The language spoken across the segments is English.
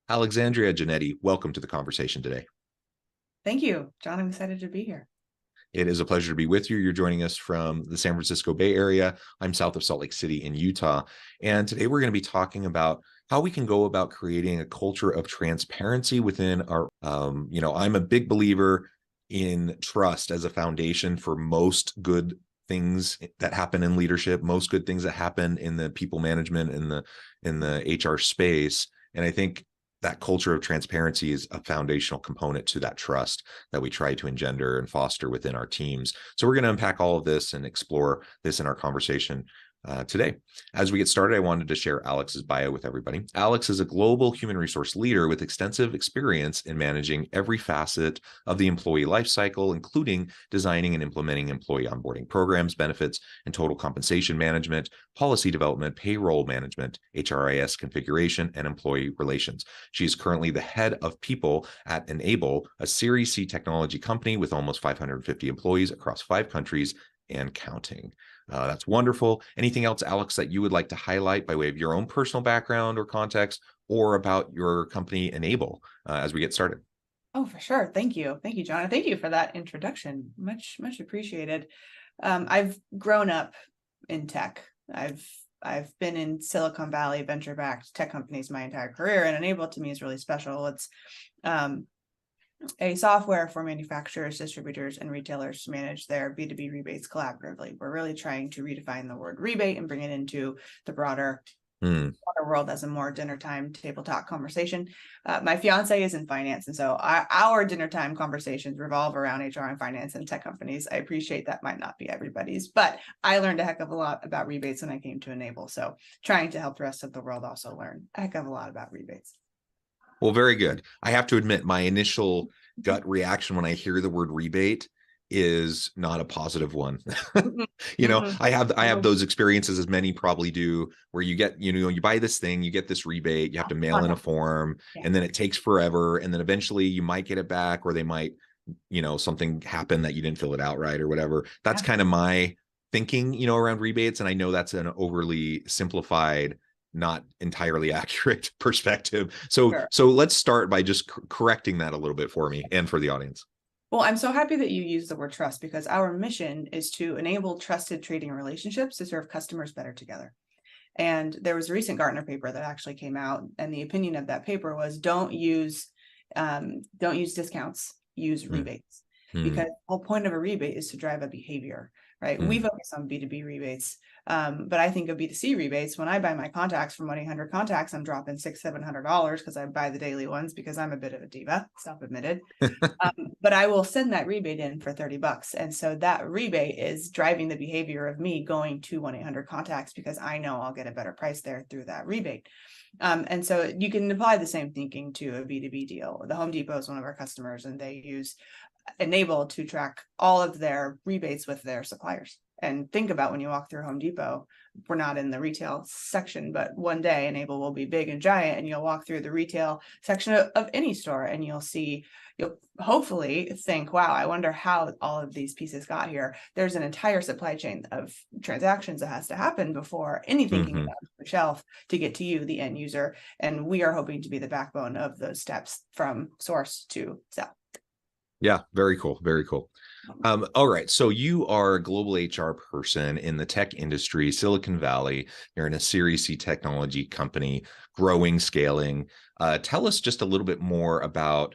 Alexandria Genetti, welcome to the conversation today. Thank you, John. I'm excited to be here. It is a pleasure to be with you. You're joining us from the San Francisco Bay Area. I'm south of Salt Lake City in Utah. And today we're going to be talking about how we can go about creating a culture of transparency within our, I'm a big believer in trust as a foundation for most good things that happen in leadership, most good things that happen in the people management in the HR space. And I think that culture of transparency is a foundational component to that trust that we try to engender and foster within our teams. So we're going to unpack all of this and explore this in our conversation today. As we get started, I wanted to share Alex's bio with everybody. Alex is a global human resource leader with extensive experience in managing every facet of the employee lifecycle, including designing and implementing employee onboarding programs, benefits, and total compensation management, policy development, payroll management, HRIS configuration, and employee relations. She is currently the head of people at Enable, a Series C technology company with almost 550 employees across 5 countries and counting. That's wonderful. Anything else, Alex, that you would like to highlight by way of your own personal background or context, or about your company Enable as we get started? Oh, for sure. Thank you. Thank you, John. And thank you for that introduction. Much appreciated. I've grown up in tech. I've been in Silicon Valley venture-backed tech companies my entire career, and Enable to me is really special. It's a software for manufacturers, distributors, and retailers to manage their B2B rebates collaboratively. We're really trying to redefine the word rebate and bring it into the broader world as a more dinner time table talk conversation. My fiance is in finance, and so our dinner time conversations revolve around HR and finance and tech companies. I appreciate that might not be everybody's, but I learned a heck of a lot about rebates when I came to Enable. So trying to help the rest of the world also learn a heck of a lot about rebates. Well, very good. I have to admit, my initial gut reaction when I hear the word rebate is not a positive one. I have those experiences, as many probably do, where you get, you buy this thing, you get this rebate, you have to mail in a form, and then it takes forever. And then eventually you might get it back, or they might, something happen that you didn't fill it out right or whatever. That's kind of my thinking, around rebates. And I know that's an overly simplified, not entirely accurate perspective. So let's start by just correcting that a little bit for me and for the audience. Well, I'm so happy that you use the word trust, because our mission is to enable trusted trading relationships to serve customers better together. And there was a recent Gartner paper that actually came out, and the opinion of that paper was don't use discounts, use rebates. Because the whole point of a rebate is to drive a behavior, right? We focus on B2B rebates, but I think of B2C rebates. When I buy my contacts from 1-800 Contacts, I'm dropping $600-700 because I buy the daily ones because I'm a bit of a diva, self-admitted. But I will send that rebate in for $30. And so that rebate is driving the behavior of me going to 1-800 Contacts because I know I'll get a better price there through that rebate. And so you can apply the same thinking to a B2B deal. The Home Depot is one of our customers, and they use Enable to track all of their rebates with their suppliers. And think about when you walk through Home Depot, we're not in the retail section, but one day Enable will be big and giant, and you'll walk through the retail section of any store, and you'll hopefully think, wow, I wonder how all of these pieces got here. There's an entire supply chain of transactions that has to happen before anything can get out of the shelf to get to you, the end user. And we are hoping to be the backbone of those steps from source to sell. Yeah, very cool. Very cool. All right. So you are a global HR person in the tech industry, Silicon Valley. You're in a Series C technology company, growing, scaling. Tell us just a little bit more about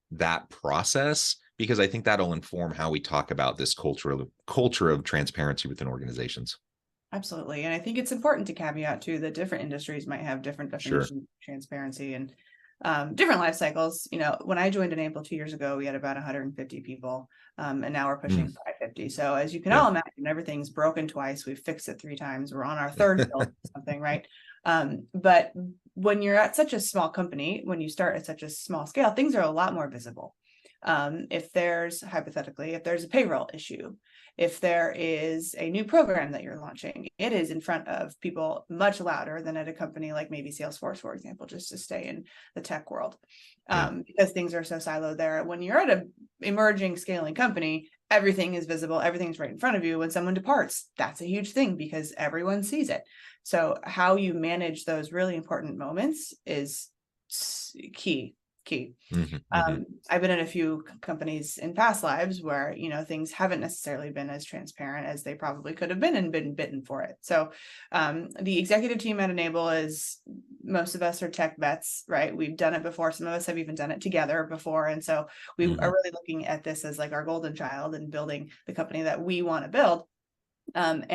that process, because I think that'll inform how we talk about this culture of transparency within organizations. Absolutely. And I think it's important to caveat too that different industries might have different definitions of transparency and different life cycles. When I joined Enable 2 years ago, we had about 150 people, and now we're pushing 550. So as you can all imagine, everything's broken twice. We've fixed it 3 times. We're on our 3rd build or something, right? But when you're at such a small company, when you start at such a small scale, things are a lot more visible. If there's a payroll issue, if there is a new program that you're launching, it is in front of people much louder than at a company like maybe Salesforce, for example, just to stay in the tech world, because things are so siloed there. When you're at an emerging scaling company, everything is visible, everything's right in front of you. When someone departs, that's a huge thing because everyone sees it. So how you manage those really important moments is key. Mm-hmm. I've been in a few companies in past lives where, things haven't necessarily been as transparent as they probably could have been and been bitten for it. So the executive team at Enable most of us are tech vets, right? We've done it before. Some of us have even done it together before. And so we are really looking at this as like our golden child and building the company that we want to build. And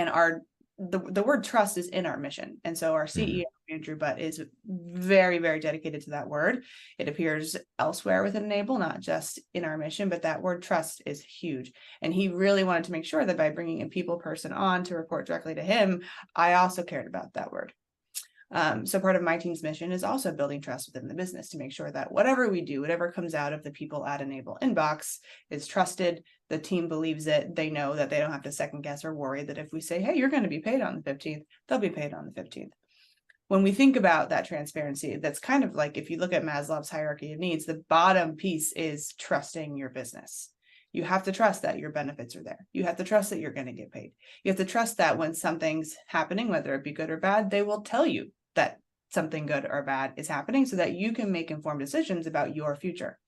the word trust is in our mission. And so our CEO, Andrew Butt, is very, very dedicated to that word. It appears elsewhere within Enable, not just in our mission, but that word trust is huge. And he really wanted to make sure that by bringing a people person on to report directly to him, I also cared about that word. So part of my team's mission is also building trust within the business to make sure that whatever we do, whatever comes out of the people at Enable inbox is trusted. The team believes it. They know that they don't have to second guess or worry that if we say, hey, you're going to be paid on the 15th, they'll be paid on the 15th. When we think about that transparency, that's kind of like, if you look at Maslow's hierarchy of needs, the bottom piece is trusting your business. You have to trust that your benefits are there. You have to trust that you're going to get paid. You have to trust that when something's happening, whether it be good or bad, they will tell you that something good or bad is happening so that you can make informed decisions about your future.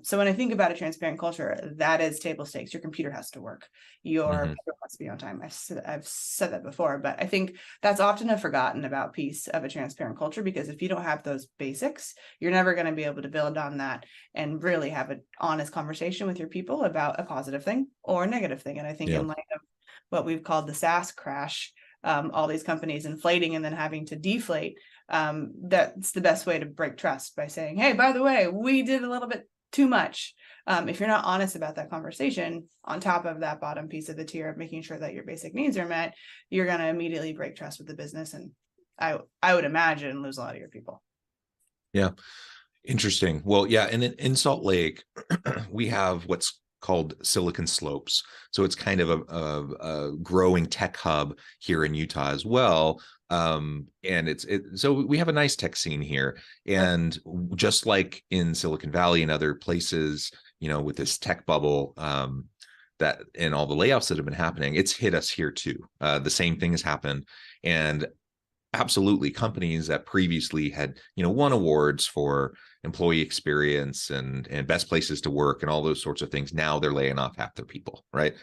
So when I think about a transparent culture, that is table stakes. Your computer has to work. Your paper must be on time. I've said that before, but I think that's often a forgotten about piece of a transparent culture, because if you don't have those basics, you're never going to be able to build on that and really have an honest conversation with your people about a positive thing or a negative thing. And I think in light of what we've called the SaaS crash, all these companies inflating and then having to deflate, that's the best way to break trust, by saying, hey, by the way, we did a little bit too much. If you're not honest about that conversation, on top of that bottom piece of the tier of making sure that your basic needs are met, you're going to immediately break trust with the business. And I would imagine lose a lot of your people. Yeah. Interesting. Well, yeah. And in Salt Lake, we have what's called Silicon Slopes. So it's kind of a growing tech hub here in Utah as well. And so we have a nice tech scene here. And just like in Silicon Valley and other places, with this tech bubble, that and all the layoffs that have been happening, it's hit us here too. The same thing has happened. And absolutely, companies that previously had won awards for employee experience and best places to work and all those sorts of things, now they're laying off half their people, right?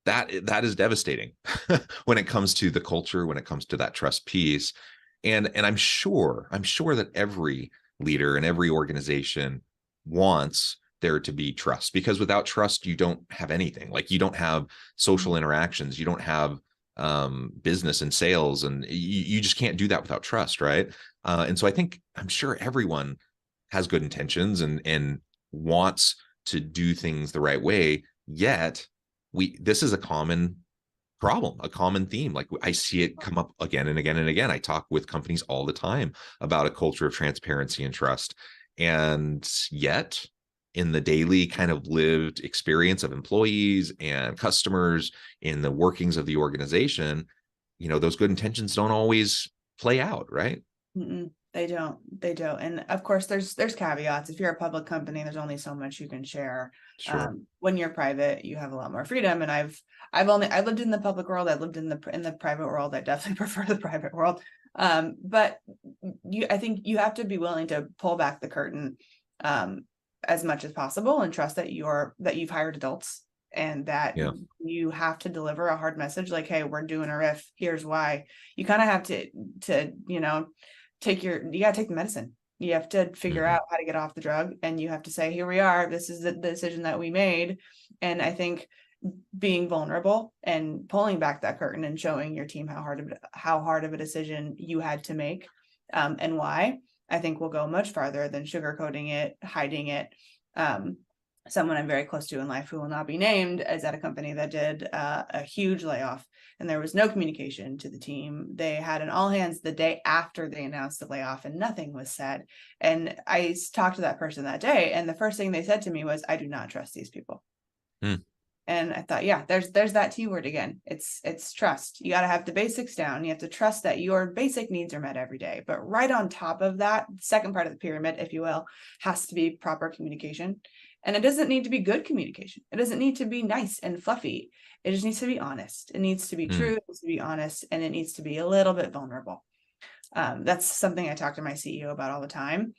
That is devastating when it comes to the culture, when it comes to that trust piece. And I'm sure that every leader and every organization wants there to be trust, because without trust, you don't have anything. Like, you don't have social interactions, you don't have business and sales, and you just can't do that without trust, right? And so I'm sure everyone has good intentions and wants to do things the right way, yet this is a common problem, a common theme. Like, I see it come up again and again and again. I talk with companies all the time about a culture of transparency and trust, and yet in the daily kind of lived experience of employees and customers, in the workings of the organization, those good intentions don't always play out, right? They don't. And of course, there's caveats. If you're a public company, there's only so much you can share. Sure. When you're private, you have a lot more freedom. And I've lived in the public world. I've lived in the private world. I definitely prefer the private world. But I think you have to be willing to pull back the curtain as much as possible and trust that you've hired adults, and that you have to deliver a hard message like, hey, we're doing a riff. Here's why. You kind of have to you got to take the medicine. You have to figure out how to get off the drug, and you have to say, here we are. This is the decision that we made. And I think being vulnerable and pulling back that curtain and showing your team how hard of a decision you had to make, and why, I think will go much farther than sugarcoating it, hiding it. Someone I'm very close to in life, who will not be named, is at a company that did a huge layoff, and there was no communication to the team. They had an all hands the day after they announced the layoff, and nothing was said. And I talked to that person that day, and the first thing they said to me was, I do not trust these people. And I thought, yeah, there's that T word again. It's trust. You got to have the basics down. You have to trust that your basic needs are met every day. But right on top of that, second part of the pyramid, if you will, has to be proper communication. And it doesn't need to be good communication. It doesn't need to be nice and fluffy. It just needs to be honest. It needs to be true. It needs to be honest. And it needs to be a little bit vulnerable. That's something I talk to my CEO about all the time.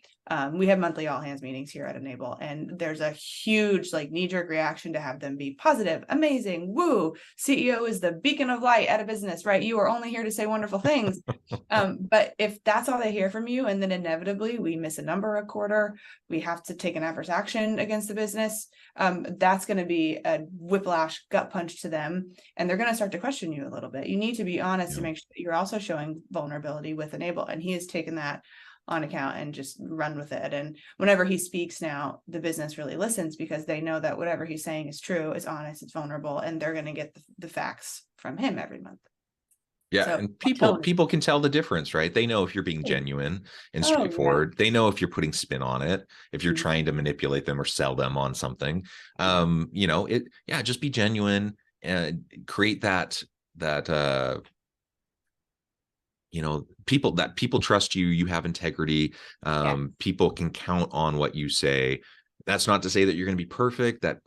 We have monthly all hands meetings here at Enable, and there's a huge like knee-jerk reaction to have them be positive, amazing, woo, CEO is the beacon of light at a business, right? You are only here to say wonderful things. But if that's all they hear from you, and then inevitably we miss a number a quarter, we have to take an adverse action against the business, that's going to be a whiplash gut punch to them, and they're going to start to question you a little bit. You need to be honest to make sure that you're also showing vulnerability with Enable, and he has taken that on account and just run with it. And whenever he speaks now, the business really listens because they know that whatever he's saying is true, it's honest, it's vulnerable, and they're going to get the facts from him every month. Yeah, So, and people can tell the difference, right? They know if you're being genuine and straightforward. They know if you're putting spin on it, if you're trying to manipulate them or sell them on something. Just be genuine and create that people trust you, you have integrity. People can count on what you say. That's not to say that you're going to be perfect, that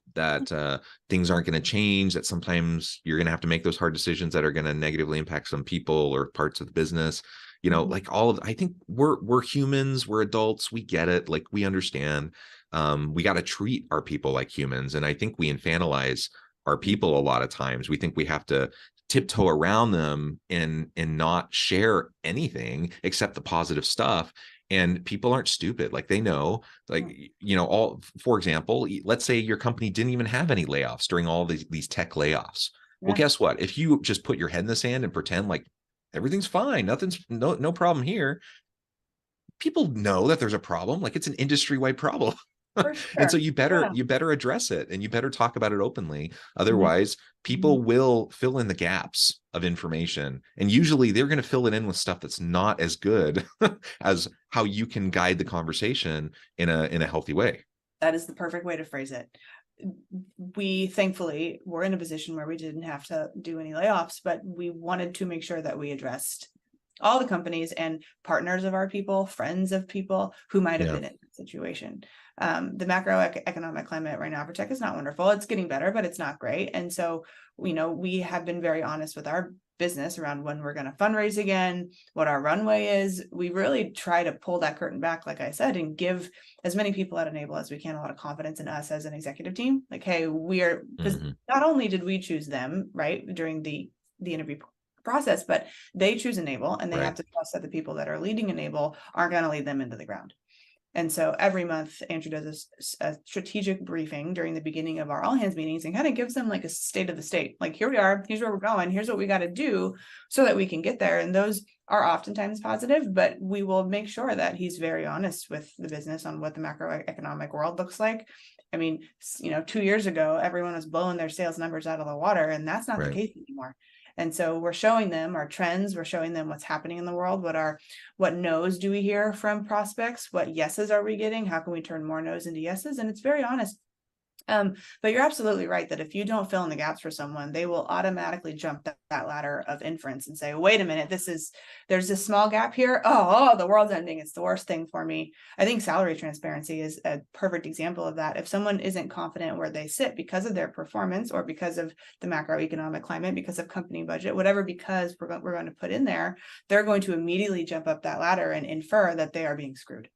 things aren't going to change, that sometimes you're going to have to make those hard decisions that are going to negatively impact some people or parts of the business. Like I think we're humans, we're adults, we get it, like we understand. We got to treat our people like humans. And I think we infantilize our people a lot of times. We think we have to tiptoe around them and not share anything except the positive stuff. And people aren't stupid. Like they know, for example, let's say your company didn't even have any layoffs during all these tech layoffs. Well, guess what? If you just put your head in the sand and pretend like everything's fine, no problem here, people know that there's a problem. Like it's an industry-wide problem. For sure. And so you better address it, and you better talk about it openly. Otherwise, people will fill in the gaps of information, and usually they're going to fill it in with stuff that's not as good as how you can guide the conversation in a healthy way. That is the perfect way to phrase it. We thankfully were in a position where we didn't have to do any layoffs, but we wanted to make sure that we addressed all the companies and partners of our people, friends of people who might have been in that situation. The macroeconomic climate right now for tech is not wonderful. It's getting better, but it's not great. And so, we have been very honest with our business around when we're going to fundraise again, what our runway is. We really try to pull that curtain back, like I said, and give as many people at Enable as we can a lot of confidence in us as an executive team. Like, hey, because not only did we choose them, right, during the interview process, but they choose Enable, and they have to trust that the people that are leading Enable aren't going to lead them into the ground. And so every month, Andrew does a strategic briefing during the beginning of our all hands meetings and kind of gives them like a state of the state. Like, here we are, here's where we're going, here's what we got to do so that we can get there. And those are oftentimes positive, but we will make sure that he's very honest with the business on what the macroeconomic world looks like. I mean, 2 years ago, everyone was blowing their sales numbers out of the water, and that's not the case anymore. And so we're showing them our trends. We're showing them what's happening in the world. What no's do we hear from prospects? What yeses are we getting? How can we turn more no's into yeses? And it's very honest. But you're absolutely right that if you don't fill in the gaps for someone, they will automatically jump that ladder of inference and say, wait a minute, there's this small gap here. Oh, the world's ending. It's the worst thing for me. I think salary transparency is a perfect example of that. If someone isn't confident where they sit because of their performance or because of the macroeconomic climate, because of company budget, whatever, because we're going to put in there, they're going to immediately jump up that ladder and infer that they are being screwed.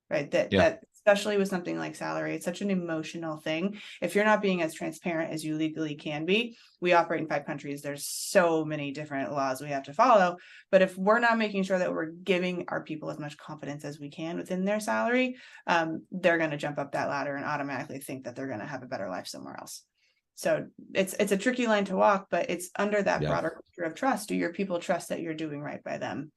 Right. That especially with something like salary, it's such an emotional thing. If you're not being as transparent as you legally can be, we operate in 5 countries. There's so many different laws we have to follow. But if we're not making sure that we're giving our people as much confidence as we can within their salary, they're going to jump up that ladder and automatically think that they're going to have a better life somewhere else. So it's a tricky line to walk, but it's under that broader culture of trust. Do your people trust that you're doing right by them?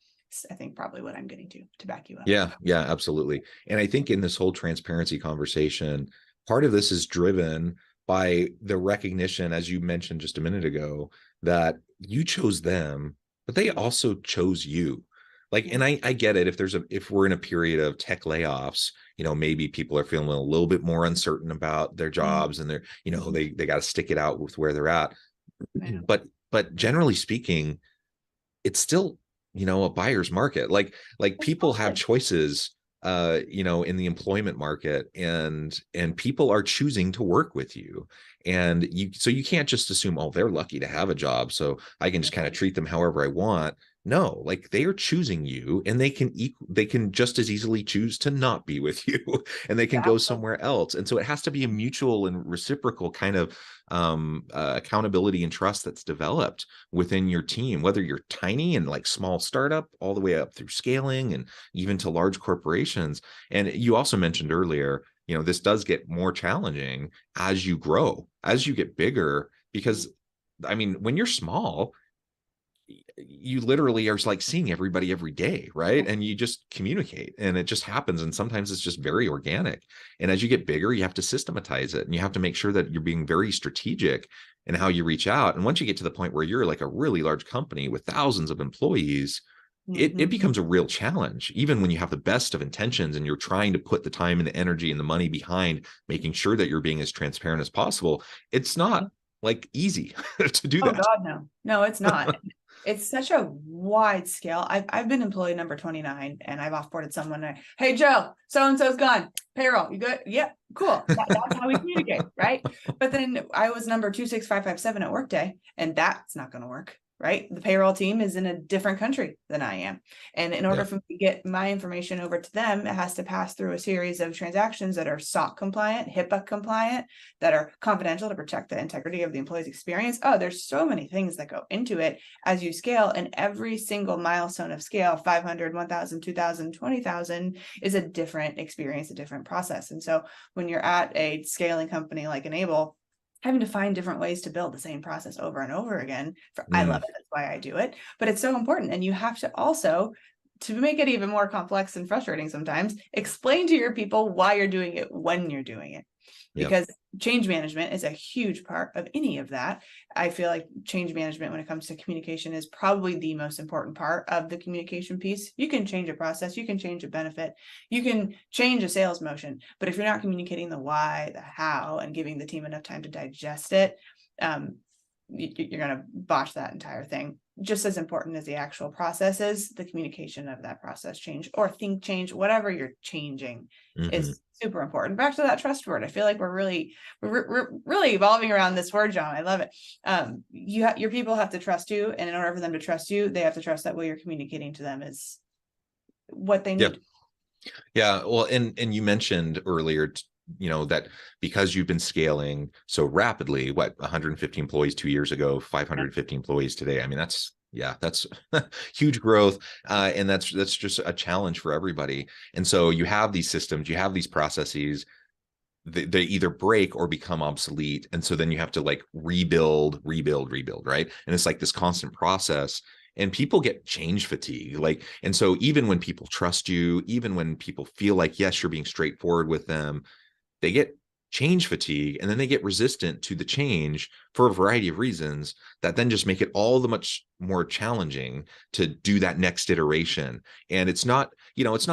I think probably what I'm getting to back you up. Yeah, absolutely. And I think in this whole transparency conversation, part of this is driven by the recognition, as you mentioned just a minute ago, that you chose them, but they also chose you. Like, and I get it. If we're in a period of tech layoffs, maybe people are feeling a little bit more uncertain about their jobs and they got to stick it out with where they're at. But generally speaking, it's still a buyer's market. Like people have choices, in the employment market, and people are choosing to work with you. So you can't just assume, oh, they're lucky to have a job, so I can just kind of treat them however I want. No, like they are choosing you, and they can just as easily choose to not be with you, and they can go somewhere else. And so it has to be a mutual and reciprocal kind of accountability and trust that's developed within your team, whether you're tiny and like small startup all the way up through scaling and even to large corporations. And you also mentioned earlier, this does get more challenging as you grow, as you get bigger, because I mean, when you're small, you literally are like seeing everybody every day, right? And you just communicate, and it just happens. And sometimes it's just very organic. And as you get bigger, you have to systematize it, and you have to make sure that you're being very strategic in how you reach out. And once you get to the point where you're like a really large company with thousands of employees, it becomes a real challenge, even when you have the best of intentions and you're trying to put the time and the energy and the money behind making sure that you're being as transparent as possible. It's not like easy to do Oh that. God, no, it's not. It's such a wide scale. I've been employee number 29, and I've offboarded someone. Hey, Joe, so-and-so's gone. Payroll, you good? Yep, cool. That's how we communicate, right? But then I was number 26557 at Workday, and that's not going to work, right? The payroll team is in a different country than I am. And in order for me to get my information over to them, it has to pass through a series of transactions that are SOC compliant, HIPAA compliant, that are confidential to protect the integrity of the employee's experience. Oh, there's so many things that go into it as you scale, and every single milestone of scale, 500, 1,000, 2,000, 20,000, is a different experience, a different process. And so when you're at a scaling company like Enable, having to find different ways to build the same process over and over again. I love it. That's why I do it. But it's so important. And you have to also, to make it even more complex and frustrating sometimes, explain to your people why you're doing it when you're doing it. Because change management is a huge part of any of that. I feel like change management when it comes to communication is probably the most important part of the communication piece. You can change a process, you can change a benefit, you can change a sales motion, but if you're not communicating the why, the how, and giving the team enough time to digest it, you're going to botch that entire thing. Just as important as the actual process is, the communication of that process change or think change, whatever you're changing is super important. Back to that trust word. I feel like we're really evolving around this word, John. I love it. Your people have to trust you, and in order for them to trust you, they have to trust that what you're communicating to them is what they need. Yeah. Well, and you mentioned earlier, that because you've been scaling so rapidly, 150 employees 2 years ago, 550 employees today. I mean, that's huge growth. And that's just a challenge for everybody. And so you have these systems, you have these processes, they either break or become obsolete. And so then you have to like rebuild, right? And it's like this constant process. And people get change fatigue. And so even when people trust you, even when people feel like, yes, you're being straightforward with them, they get change fatigue, and then they get resistant to the change for a variety of reasons that then just make it all the much more challenging to do that next iteration. And it's not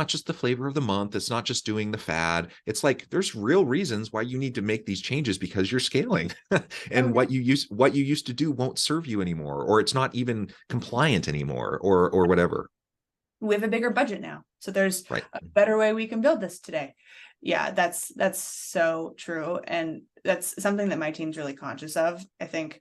just the flavor of the month. It's not just doing the fad. It's like, there's real reasons why you need to make these changes because you're scaling and what you used to do won't serve you anymore, or it's not even compliant anymore, or whatever. We have a bigger budget now, so there's a better way we can build this today. Yeah, that's so true. And that's something that my team's really conscious of. I think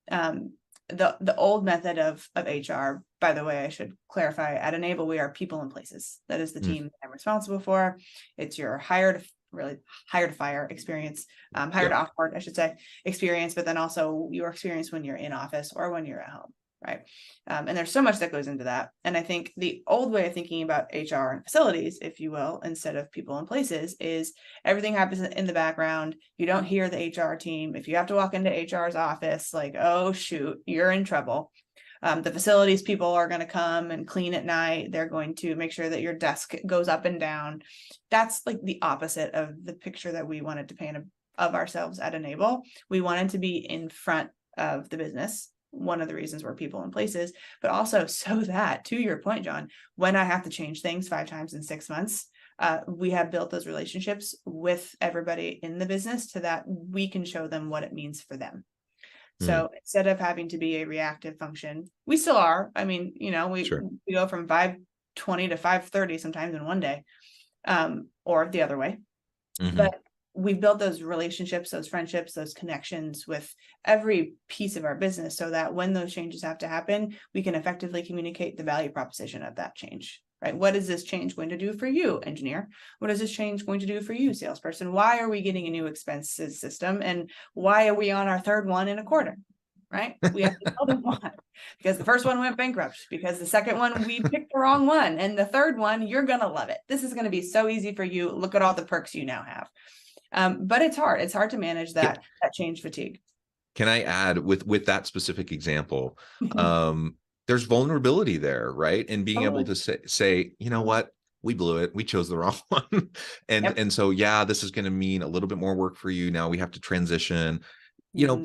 the old method of HR, by the way, I should clarify, at Enable, we are people and places. That is the team that I'm responsible for. It's your hire to fire experience, hire to offboard, I should say, experience, but then also your experience when you're in office or when you're at home. Right. And there's so much that goes into that. And I think the old way of thinking about HR and facilities, if you will, instead of people and places, is everything happens in the background. You don't hear the HR team. If you have to walk into HR's office, like, oh, shoot, you're in trouble. The facilities people are going to come and clean at night. They're going to make sure that your desk goes up and down. That's like the opposite of the picture that we wanted to paint of ourselves at Enable. We wanted to be in front of the business. One of the reasons we're people and places, but also so that, to your point, John, when I have to change things 5 times in 6 months, we have built those relationships with everybody in the business so that we can show them what it means for them. So instead of having to be a reactive function, we still are. I mean, we go from 5:20 to 5:30 sometimes in one day, or the other way. But we've built those relationships, those friendships, those connections with every piece of our business so that when those changes have to happen, we can effectively communicate the value proposition of that change, right? What is this change going to do for you, engineer? What is this change going to do for you, salesperson? Why are we getting a new expenses system? And why are we on our third one in a quarter? Right? We have to tell them why. Because the first one went bankrupt, because the second one, we picked the wrong one. And the third one, you're going to love it. This is going to be so easy for you. Look at all the perks you now have. But it's hard. It's hard to manage that change fatigue. Can I add with that specific example? There's vulnerability there, right? And being able to say, you know what? We blew it. We chose the wrong one. And so, yeah, this is going to mean a little bit more work for you. Now we have to transition. You know,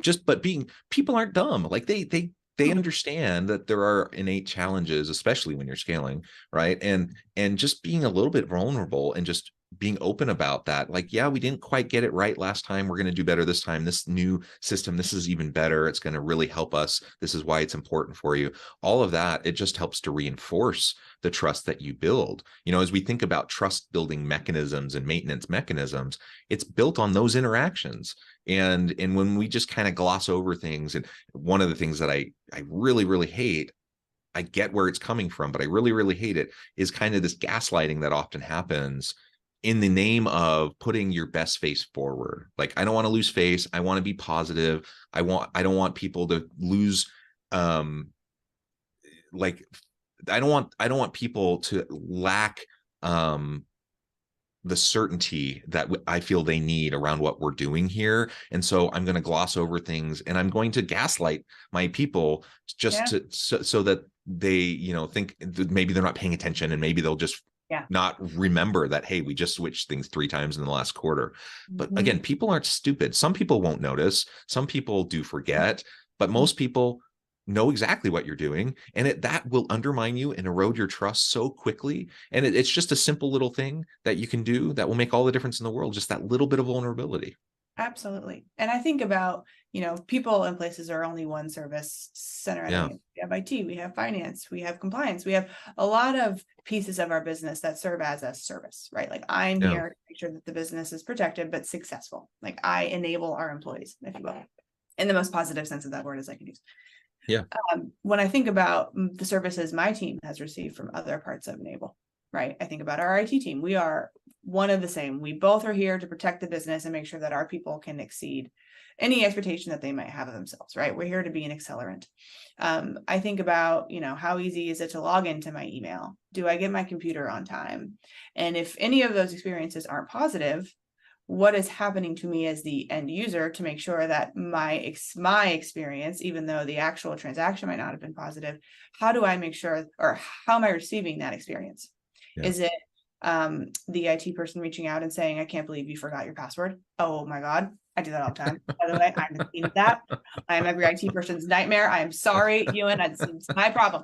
people aren't dumb. Like they understand that there are innate challenges, especially when you're scaling, right? And just being a little bit vulnerable and just being open about that. Like, yeah, we didn't quite get it right last time. We're going to do better this time. This new system, this is even better. It's going to really help us. This is why it's important for you. All of that, it just helps to reinforce the trust that you build. You know, as we think about trust building mechanisms and maintenance mechanisms, it's built on those interactions. And when we just kind of gloss over things, and one of the things that I really, really hate, I get where it's coming from, but I really, really hate it, is kind of this gaslighting that often happens in the name of putting your best face forward. Like, I don't want to lose face. I want to be positive. I don't want people to lose, like, I don't want people to lack, the certainty that I feel they need around what we're doing here. And so I'm going to gloss over things, and I'm going to gaslight my people just so that they, you know, think that maybe they're not paying attention, and maybe they'll just not remember that, hey, we just switched things 3 times in the last quarter. But again, people aren't stupid. Some people won't notice. Some people do forget, but most people know exactly what you're doing, and that will undermine you and erode your trust so quickly. And it's just a simple little thing that you can do that will make all the difference in the world. Just that little bit of vulnerability. Absolutely. And I think about, you know, people and places are only one service center. We have IT, we have finance, we have compliance, we have a lot of pieces of our business that serve as a service, right? Like, I'm here to make sure that the business is protected but successful. Like, I enable our employees, if you will, in the most positive sense of that word as I can use. When I think about the services my team has received from other parts of Enable, right? I think about our IT team. We are one of the same. We both are here to protect the business and make sure that our people can exceed any expectation that they might have of themselves, right? We're here to be an accelerant. I think about, you know, how easy is it to log into my email? Do I get my computer on time? And if any of those experiences aren't positive, what is happening to me as the end user to make sure that my experience, even though the actual transaction might not have been positive, how do I make sure, or how am I receiving that experience? Is it the IT person reaching out and saying, I can't believe you forgot your password? Oh my God, I do that all the time. By the way, I'm the queen of that. I am every IT person's nightmare. I am sorry, Ewan, it's my problem.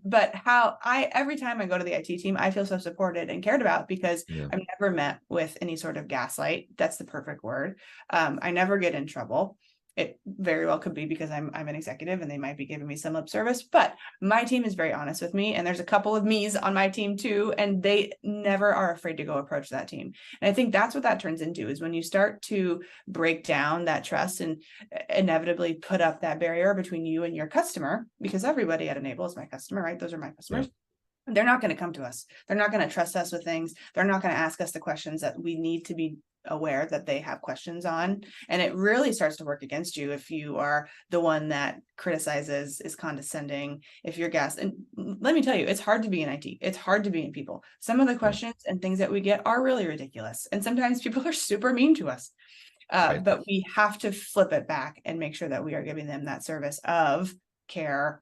But every time I go to the IT team, I feel so supported and cared about, because I've never met with any sort of gaslight. That's the perfect word. I never get in trouble. It very well could be because I'm an executive and they might be giving me some lip service, but my team is very honest with me, and there's a couple of me's on my team too, and they never are afraid to go approach that team. And I think that's what that turns into, is when you start to break down that trust and inevitably put up that barrier between you and your customer, because everybody at Enable is my customer, right? Those are my customers. They're not going to come to us. They're not going to trust us with things. They're not going to ask us the questions that we need to be aware that they have questions on. And it really starts to work against you if you are the one that criticizes, is condescending, if you're and let me tell you, it's hard to be in IT. It's hard to be in people. Some of the questions and things that we get are really ridiculous. And sometimes people are super mean to us. But we have to flip it back and make sure that we are giving them that service of care,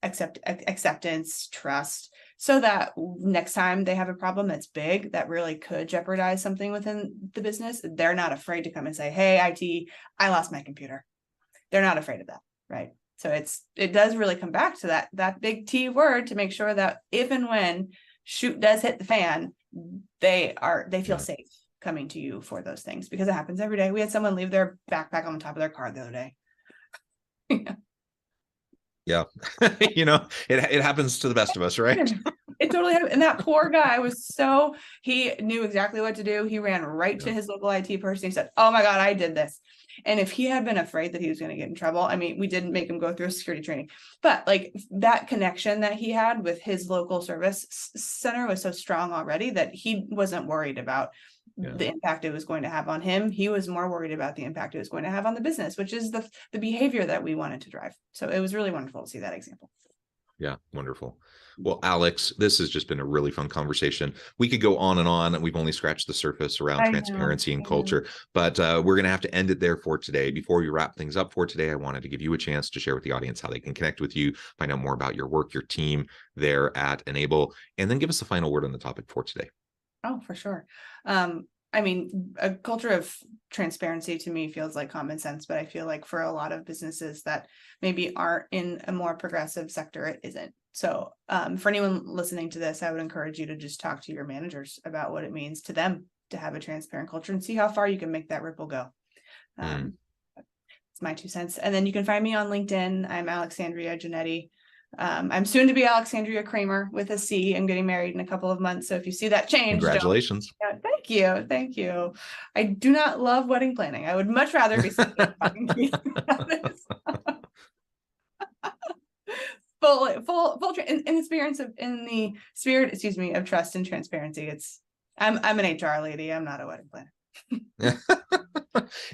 acceptance, trust, so that next time they have a problem that's big, that really could jeopardize something within the business, they're not afraid to come and say, hey, IT, I lost my computer. They're not afraid of that, right? So it does really come back to that big T word, to make sure that if and when shoot does hit the fan, they feel safe coming to you for those things, because it happens every day. We had someone leave their backpack on the top of their car the other day. You know, it happens to the best of us, right? It totally had, and that poor guy was he knew exactly what to do. He ran right to his local IT person. He said, "Oh my God, I did this." And if he had been afraid that he was going to get in trouble, I mean, we didn't make him go through a security training, but like that connection that he had with his local service center was so strong already that he wasn't worried about the impact it was going to have on him. He was more worried about the impact it was going to have on the business, which is the behavior that we wanted to drive. So it was really wonderful to see that example. Yeah, wonderful. Well, Alex, this has just been a really fun conversation. We could go on, and we've only scratched the surface around transparency and culture, but we're going to have to end it there for today. Before we wrap things up for today, I wanted to give you a chance to share with the audience how they can connect with you, find out more about your work, your team there at Enable, and then give us the final word on the topic for today. Oh, for sure. I mean, a culture of transparency to me feels like common sense, but I feel like for a lot of businesses that maybe aren't in a more progressive sector, it isn't. So for anyone listening to this, I would encourage you to just talk to your managers about what it means to them to have a transparent culture and see how far you can make that ripple go. It's my 2 cents. And then you can find me on LinkedIn. I'm Alexandria Genetti. I'm soon to be Alexandria Kramer with a C. I'm getting married in a couple of months. So if you see that change, congratulations. Thank you. Thank you. I do not love wedding planning. I would much rather be talking to you about this. In the spirit, of trust and transparency. I'm an HR lady. I'm not a wedding planner.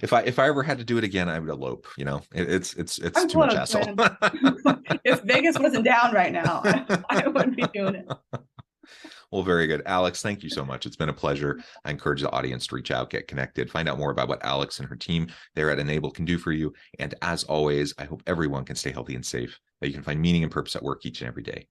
If I ever had to do it again, I would elope. You know, it's too much hassle. If Vegas wasn't down right now, I wouldn't be doing it. Well, very good. Alex, thank you so much. It's been a pleasure. I encourage the audience to reach out, get connected, find out more about what Alex and her team there at Enable can do for you. And as always, I hope everyone can stay healthy and safe, that you can find meaning and purpose at work each and every day.